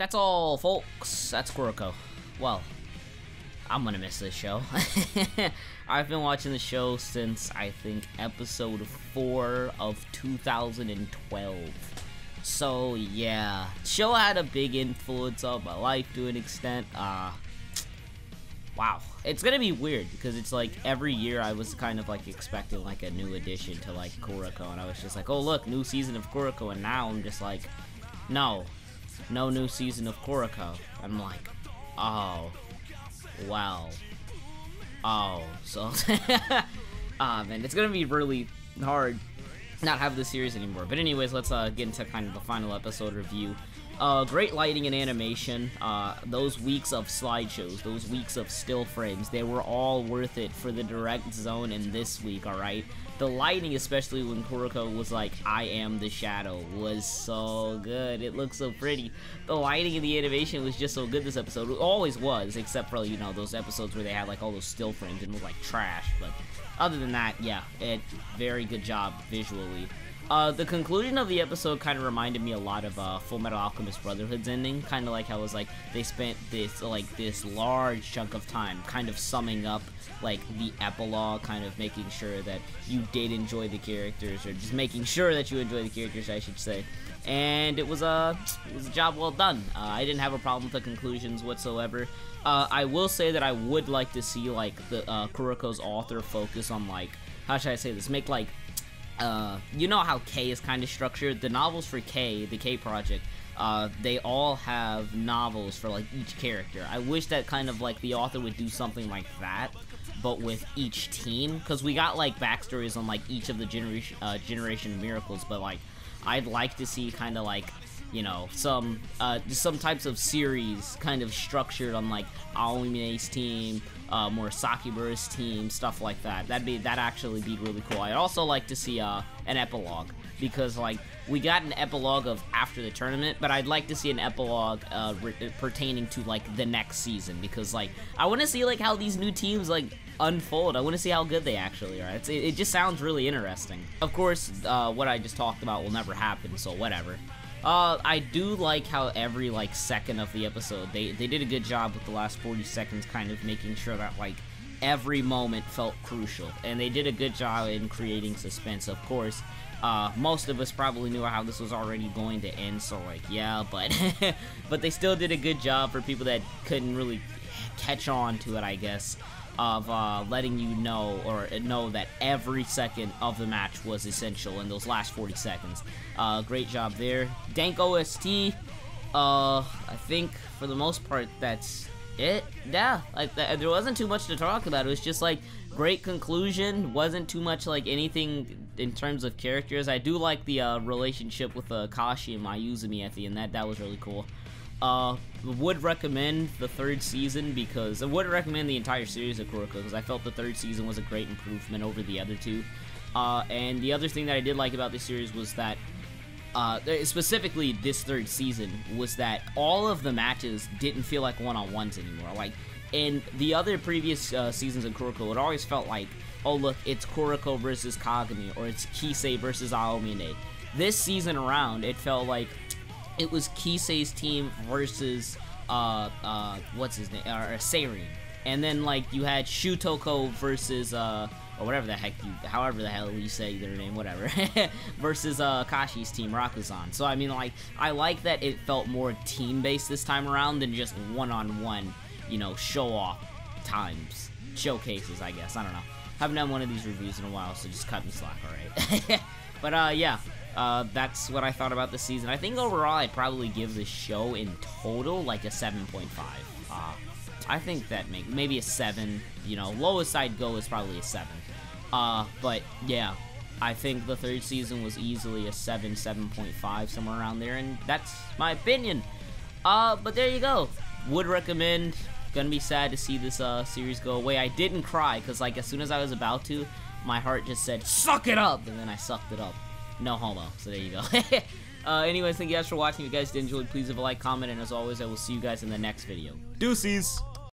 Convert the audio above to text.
that's all, folks. That's Kuroko. Well, I'm gonna miss this show. I've been watching the show since, I think, episode 4 of 2012. So, yeah. Show had a big influence on my life to an extent. Wow. It's gonna be weird, because it's like, every year I was kind of like expecting like a new addition to like Kuroko, and I was just like, oh look, new season of Kuroko, and now I'm just like, no new season of Kuroko. I'm like, oh, wow. Oh, so, man, it's gonna be really hard not have this series anymore. But anyways, let's get into kind of the final episode review. Great lighting and animation. Those weeks of slideshows, those weeks of still frames, they were all worth it for the direct zone in this week, alright? The lighting, especially when Kuroko was like, I am the shadow, was so good. It looked so pretty. The lighting and the animation was just so good this episode. It always was, except for, you know, those episodes where they had like all those still frames and it was like trash. But other than that, yeah, very good job visually. The conclusion of the episode kind of reminded me a lot of Full Metal Alchemist Brotherhood's ending, kind of like how it was like they spent this large chunk of time kind of summing up like the epilogue, kind of making sure that you did enjoy the characters, or just making sure that you enjoy the characters, I should say. And it was a job well done. I didn't have a problem with the conclusions whatsoever. I will say that I would like to see like the Kuroko's author focus on like, how should I say this, make like, you know how K is kind of structured? The novels for K, the K project, they all have novels for like each character. I wish that kind of like the author would do something like that, but with each team, because we got like backstories on like each of the Generation of Miracles, but like I'd like to see kind of like, you know, some types of series kind of structured on like Aomine's team, more Sakibura's team, stuff like that. That'd actually be really cool. I'd also like to see an epilogue, because like we got an epilogue of after the tournament, but I'd like to see an epilogue pertaining to like the next season, because like I want to see like how these new teams like unfold. I want to see how good they actually are. It just sounds really interesting. Of course, what I just talked about will never happen, so whatever. I do like how every, like, second of the episode, they did a good job with the last 40 seconds kind of making sure that, like, every moment felt crucial. And they did a good job in creating suspense, of course. Most of us probably knew how this was already going to end, so, like, yeah, but, but they still did a good job for people that couldn't really catch on to it, I guess, of letting you know, or know that every second of the match was essential in those last 40 seconds. Great job there. Dank OST, I think for the most part that's it. Yeah, like there wasn't too much to talk about. It was just like great conclusion. Wasn't too much like anything in terms of characters. I do like the relationship with Kashi and Mayuzumi at the end. That was really cool. Would recommend the third season, because I would recommend the entire series of Kuroko, because I felt the third season was a great improvement over the other two. And the other thing that I did like about this series was that, specifically this third season, was that all of the matches didn't feel like one-on-ones anymore. Like, in the other previous seasons of Kuroko, it always felt like, oh look, it's Kuroko versus Kagami, or it's Kisei versus Aomine. This season around, it felt like it was Kisei's team versus, what's his name, Seirin. And then, like, you had Shutoko versus, or whatever the heck however the hell you say their name, whatever, versus, Kashi's team, Rakuzan. So, I mean, like, I like that it felt more team-based this time around than just one-on-one, you know, show-off times. Showcases, I guess, I don't know. Haven't done one of these reviews in a while, so just cut me slack, alright? But, yeah. That's what I thought about the season. I think overall I'd probably give the show in total like a 7.5. I think that maybe a 7, you know, lowest I'd go is probably a 7. But yeah, I think the third season was easily a 7, 7.5, somewhere around there, and that's my opinion. But there you go. Would recommend. Gonna be sad to see this series go away. I didn't cry, because like as soon as I was about to, my heart just said, suck it up, and then I sucked it up. No homo, so there you go. Anyways, thank you guys for watching. If you guys did enjoy, please leave a like, comment, and as always, I will see you guys in the next video. Deuces!